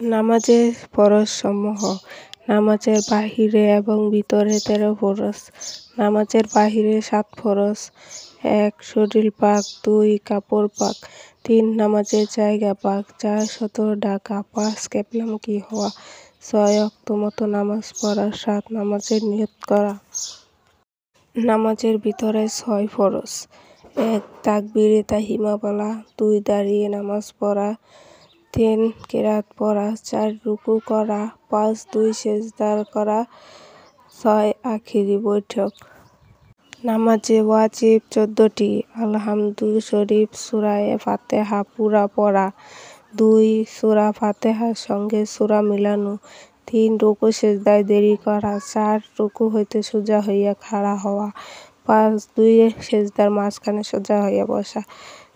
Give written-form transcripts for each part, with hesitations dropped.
নামাজের ফরজসমূহ। নামাজের বাহিরে এবং ভিতরে 13 ফরজ। নামাজের বাহিরে 7 ফরজ। 1. শরীর পাক। 2. কাপড় পাক। 3. নামাজের জায়গা পাক। 4. সতর ঢাকা। 5. কিবলামুখী হওয়া। 6. ওয়াক্তমতো নামাজ পড়া। 7. নামাজের নিয়ত করা। নামাজের ভিতরে 6 ফরজ। 1. তাকবীরে তাহরিমা বলা। 2. দাঁড়িয়ে নামাজ পড়া। 3. কিরাত পড়া। 4. রুকু করা। 5. 2. সিজদা করা। 6. আখিরি বৈঠক। নামাজে ওয়াজিব 14টি। আলহামদু শরীফ সূরায়ে ফাতিহা পুরা পড়া। 2. সূরা ফাতিহার সঙ্গে সূরা মিলানো। 3. রুকু সিজদায় দেরি করা। 4. রুকু হইতে সোজা হইয়া খাড়া হওয়া। 5. 2 সিজদার মাঝখানে সোজা হইয়া বসা।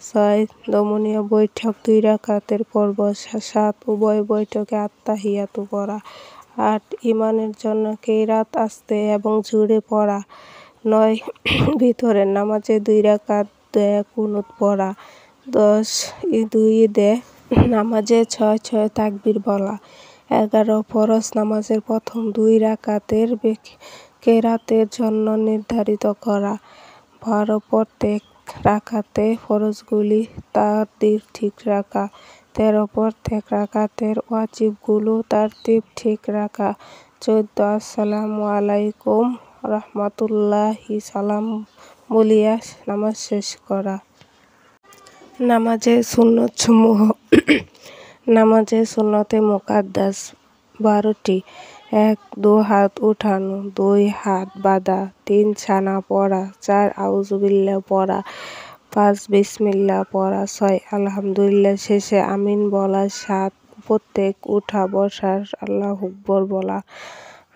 6. দমনীয় বৈঠক 2 রাকাতের পর বসা। 7. উভয় বৈঠকে আত্তাহিয়াতু পড়া। 8. ইমামের জন্য কিরাত আস্তে এবং জোরে পড়া। 9. ভিতরের নামাজে 2 রাকাত কুনুত পড়া। 10. 2 ঈদে নামাজে 6 তাকবীর বলা। 11. ফরজ নামাজের প্রথম 2 রাকাতের কেরাতের জন্য নির্ধারিত করা। 12. প্রত্যেক রাকাতে ফরজগুলি তারতিব ঠিক রাখা। 13. প্রত্যেক রাকাতের ওয়াজিবগুলো তারতিব ঠিক রাখা। 14. আসসালামু আলাইকুম রাহমাতুল্লাহি সালাম বলিয়া নামাজ শেষ করা। নামাজের সুন্নতসমূহ। নামাজের সুন্নতে মুআক্কাদাস 12টি। 1. 2 হাত উঠানো। 2. হাত বাঁধা। 3. ছানা পড়া। 4. আউযুবিল্লাহ পড়া। 5. বিসমিল্লাহ পড়া। 6. আলহামদুলিল্লাহ শেষে আমিন বলা। 7. প্রত্যেক উঠা বসার আল্লাহু আকবার বলা।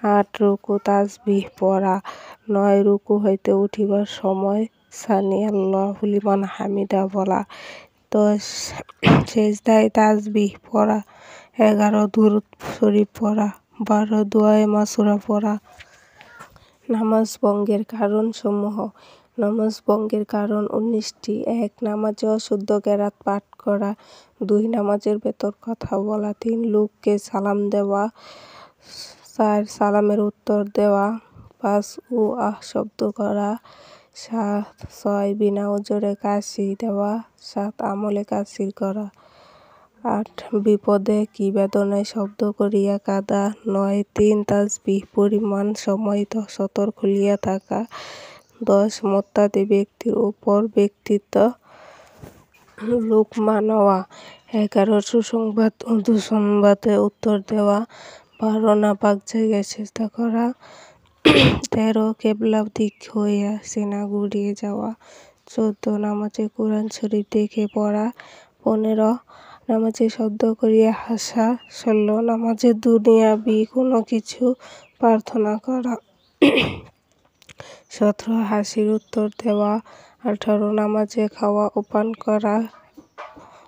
8. রুকু তাসবিহ পড়া। 9. রুকু হইতে উঠিবার সময় সামি আল্লাহু লিমান হামিদা বলা। 10. সিজদায় তাসবিহ পড়া। 11. দুরূদ শরীফ পড়া। 12. দোয়ায়ে মাসুরা পড়া। নামাজ ভঙ্গের কারণসমূহ। নামাজ ভঙ্গের কারণ 19টি। 1. নামাজে অশুদ্ধ কেরাত পাঠ করা। 2. নামাজের ভেতর কথা বলা। 3. লোককে সালাম দেওয়া। 4. সালামের উত্তর দেওয়া। 5. আহ শব্দ করা। 6. বিনা ওজরে কাশি দেওয়া। 7. আমলে কাসির করা। 8. বিপদে কি বেদনায় শব্দ করিয়া কাঁদা। 9. 3 তাসবিহ পরিমাণ সময় সতর খুলিয়া থাকা। 10. মুত্তাদি ব্যক্তির উপর ব্যক্তিগত লুকমা নেওয়া। 11. সুসংবাদ ও দুঃসংবাদে উত্তর দেওয়া। 12. নাপাক জায়গায় সিজদা করা। 13. কিবলা দিক হইয়া সিনা ঘুরিয়ে যাওয়া। 14. নামাজে কুরআন শরীফ দেখে পড়া। 15. নামাজে শব্দ করিয়া হাসা। 16. নামাজে দুনিয়াবি কোনো কিছু প্রার্থনা করা। 17. হাসির উত্তর দেওয়া। 18. নামাজে খাওয়া ও পান করা।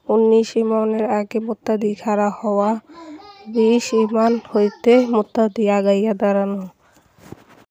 19. ইমামের আগে মুত্তাদি খাড়া হওয়া। 20. ইমাম হইতে মুত্তাদি আগাইয়া দাঁড়ানো।